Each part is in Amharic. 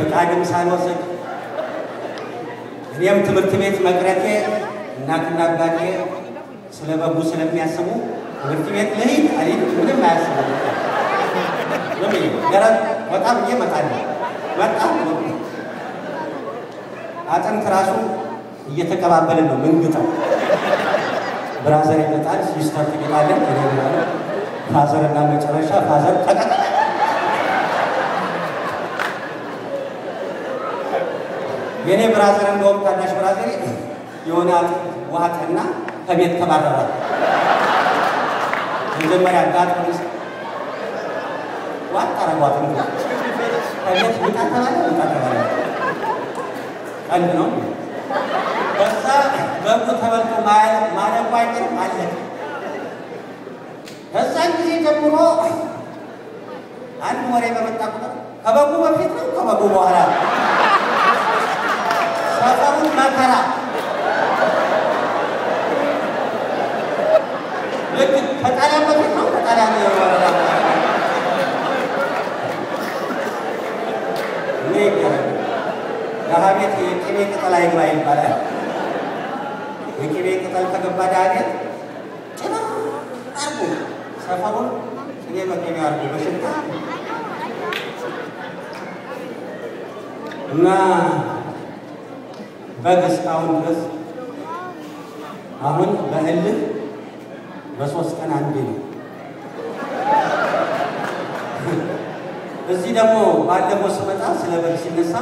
ፍቃድም ሳልወስድ እኔም ትምህርት ቤት መቅረቴ እናትና አባቴ ስለበጉ ስለሚያስቡ ትምህርት ቤት ልሂድ አልሂድ ምንም አያስቡ። ገረድ በጣም እየመጣለሁ በጣም አጥንት ራሱ እየተቀባበልን ነው ምንግጠው። ብራዘር ይመጣል፣ ሲስተር ትመጣለች፣ እኔ እላለሁ ፋዘር እና መጨረሻ ፋዘር ተቀጣ። የኔ ብራዘር እንደውም ታናሽ ብራዘር የሆነ ዋጠና ከቤት ተባረረ። መጀመሪያ ጋጥንስ ዋጣራጓት ነው ከቤት ይጣጣላል ይጣጣላል አንድ ነው። በዛ በጉ ተበልቶ ማለቁ አይቀርም አለ። ከዛ ጊዜ ጀምሮ አንድ ወሬ በመጣ ቁጥር ከበጉ በፊት ነው ከበጉ በኋላ ሰፈሩን መከራ ልክ ከጣሊያን በፊት ነው ከጣሊያን ወረዳ ዳሃቤት የቅቤ ቅጠል አይግባ ይባላል። የቅቤ ቅጠል ከገባ ዳሃቤት ጭና አርጎ ሰፈሩን እኔ በቅቤ አርጎ በሽታ እና በግ እስካሁን ድረስ አሁን በእልህ በሶስት ቀን አንዴ ነው። እዚህ ደግሞ ባለፈው ስመጣ ስለ በግ ሲነሳ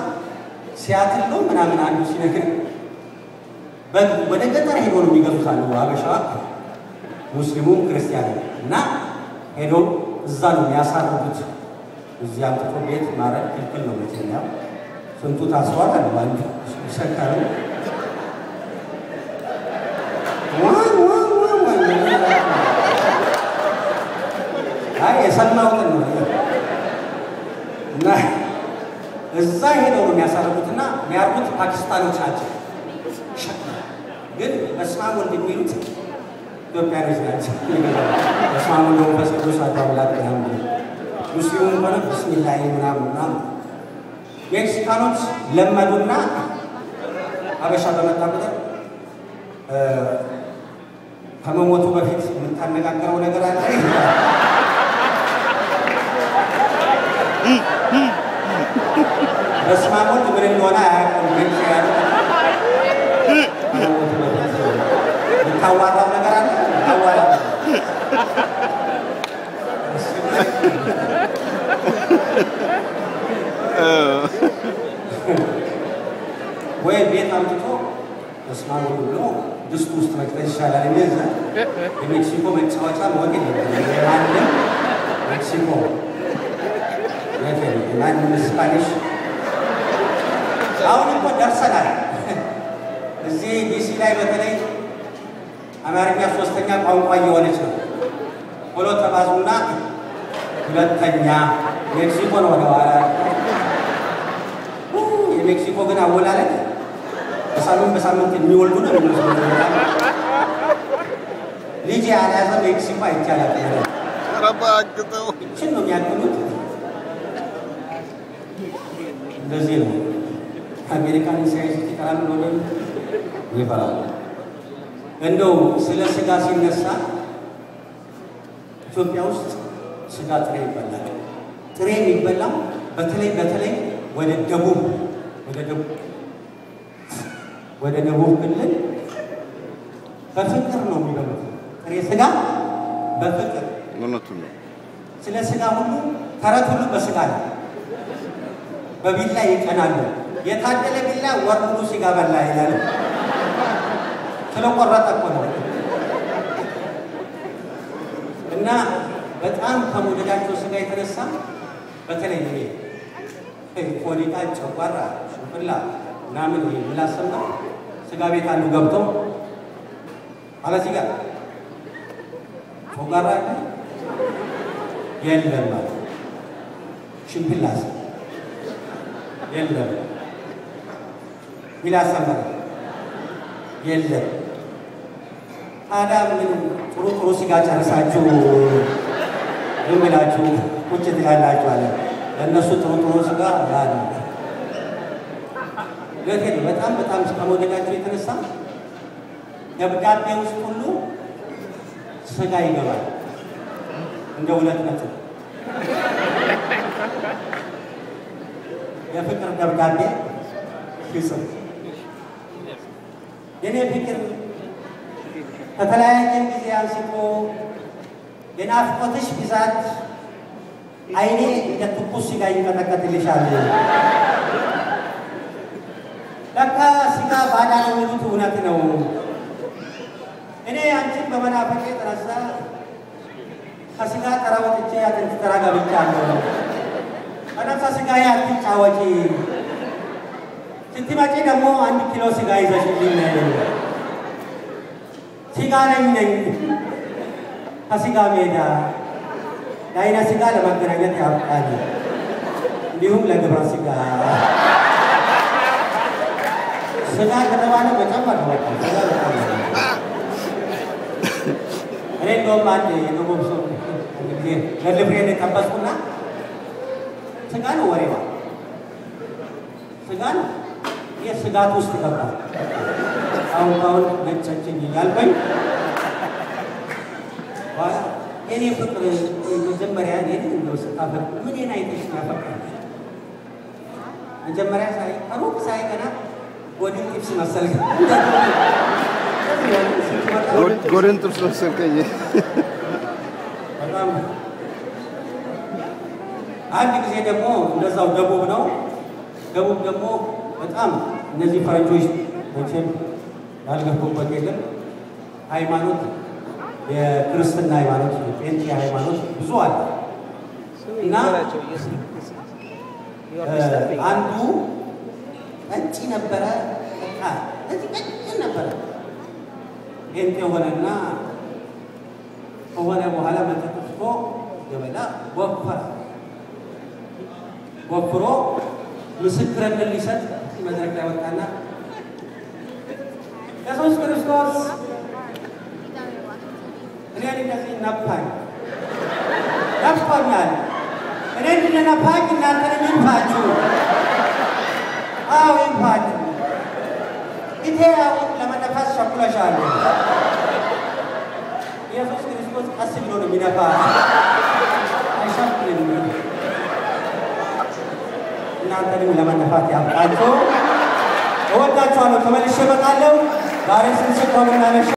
ሲያትል ነው ምናምን አንዱ ሲነግር በግ ወደ ገጠር ሄዶ ነው የሚገዙት አሉ አበሻ ሙስሊሙም ክርስቲያኑ እና ሄዶ እዛ ነው የሚያሳርዱት። እዚህ አምጥቶ ቤት ማረድ ክልክል ነው መቼም ስንቱ ታስሯል አሉ አንዱ ሰካሩ የሰማሁትን ነው እና እዛ ሄደው ነው የሚያሳርጉትና የሚያርጉት ፓኪስታኖች ናቸው። ግን በስመ አብ ወልድ የሚሉት ኢትዮጵያኖች ናቸው። በስመ አብ ወልድ ወመንፈስ ቅዱስ አሐዱ አምላክ ምናምን ሙስሊሙም ሆነ ቢስሚላሂ ምናምን ሜክሲካኖች ለመዱና አበሻ በመጣ ቁጥር ከመሞቱ በፊት የምታነጋገረው ነገር አለ። በስመ አብ ወልድ ምን እንደሆነ አያውቅም። ግን የምታዋራው ነገር አለ ታዋራ ወይ ቤት አምጥቶ በስመ አብ ወልድ ብሎ ድስቱ ውስጥ መክተት ይሻላል እንጂ እዛ የሜክሲኮ መጫወቻ መሆን የለበትም። ሜክሲኮ ማንም ስፓኒሽ አሁን እኮ ደርሰናል። እዚህ ዲሲ ላይ በተለይ አማርኛ ሶስተኛ ቋንቋ እየሆነች ነው። ቶሎ ተባዙና ሁለተኛ ሜክሲኮ ነው ወደኋላ። የሜክሲኮ ግን አወላለድ በሳምንት የሚወልዱ ነው የሚመስለው። ልጅ ያልያዘ ሜክሲኮ አይቻላል። ረባግጠው እችን ነው የሚያክሉት። እንደዚህ ነው አሜሪካን ሳይንስ ይቀራሉ ነው ይባላል። እንደው ስለ ስጋ ሲነሳ ኢትዮጵያ ውስጥ ስጋ ጥሬ ይበላል። ጥሬ የሚበላው በተለይ ወደ ደቡብ ክልል በፍቅር ነው የሚበሉት። ጥሬ ስጋ በፍቅር እውነቱን ነው። ስለ ስጋ ሁሉ ተረት ሁሉ በስጋ ነው። በቢላ ይቀናሉ። የታደለ ቢላ ወር ሙሉ ስጋ በላ ይላል። ስለቆረጠ እኮ ነው። እና በጣም ከመውደዳቸው ስጋ የተነሳ በተለይ ኮሊታ፣ ጨጓራ፣ ሽንፍላ ምናምን ምላስና ስጋ ቤት አንዱ ገብቶ አለዚህ ጋር ጨጓራ የለም ማለት ሽንፍላስ የለም ምላስ የለም። ታዲያ ምን ጥሩ ስጋ ጨርሳችሁ ዝም ብላችሁ ቁጭ ትላላችሁ አለ። ለእነሱ ጥሩ ስጋ ያለ እውነቴን ነው በጣም በጣም ከመውደዳቸው የተነሳ ደብዳቤ ውስጥ ሁሉ ስጋ ይገባል እንደ ሁለት ነጥብ የፍቅር ደብዳቤ ይጽፍ የኔ ፍቅር ከተለያየ ጊዜ አንስቶ የናፍቆትሽ ብዛት አይኔ እንደ ትኩስ ስጋ ይንቀጠቀጥልሻል ለካ ስጋ ባዳ ነው የሚሉት እውነት ነው እኔ አንቺን በመናፈቄ ተነሳ ከስጋ ተራ ወጥቼ አጥንት ተራ ገብቻለሁ አናሳ ስጋ ያትጫወጪ ስትመጪ ደግሞ 1 ኪሎ ስጋ ይዘሽልኝ ስጋ ነኝ ከስጋ ሜዳ ለዓይነ ስጋ ለመገናኘት ያብቃል እንዲሁም ለግብረ ስጋ ስጋ ከተባለ መጨመር ነው እኔ እንደውም አንድ የደቡብ ሰው እንግዲህ ለልብሬን ተጠበስኩና ስጋ ነው ወሬዋ ስጋ ነው የስጋት ውስጥ ገባ አሁን ነጭጭኝ ያልኩኝ እኔ ፍቅር መጀመሪያ ነው ስታፈቅ ምን አይተሽ ያፈቅራል መጀመሪያ ሳይ አሩቅ ሳይ ገና ጎድን ጥብስ መሰለኝ ጎድን ጥብስ መሰለኝ በጣም አንድ ጊዜ ደግሞ እንደዛው ደቡብ ነው ደቡብ ደግሞ በጣም እነዚህ ፈረንጆች መቼም ያልገቡበት የለም ሃይማኖት የክርስትና ሃይማኖት የጴንጤ ሃይማኖት ብዙ አለ እና አንዱ ቀጭ ነበረ እዚህ ቀጭ ነበረ ጴንጤ ሆነና ከሆነ በኋላ መጠጥቶ ገበላ ወፍሮ ምስክርነት ሊሰጥ መድረክ ላይ ወጣና ኢየሱስ ክርስቶስ እኔ እንደዚህ ነፋኛል እኔ እንደነፋኝ እናንተን ይንፋችሁ አዎ ይንፋችሁ ኢቴያው ለመነፋስ ሸኩለሻል ኢየሱስ ክርስቶስ ቀስ ብሎ ነው የሚነፋ አይሸኩልም እናንተንም ለመነፋት ያብቃችሁ እወዳችኋለሁ ተመልሼ እመጣለሁ ዛሬ ስንስቅ ነው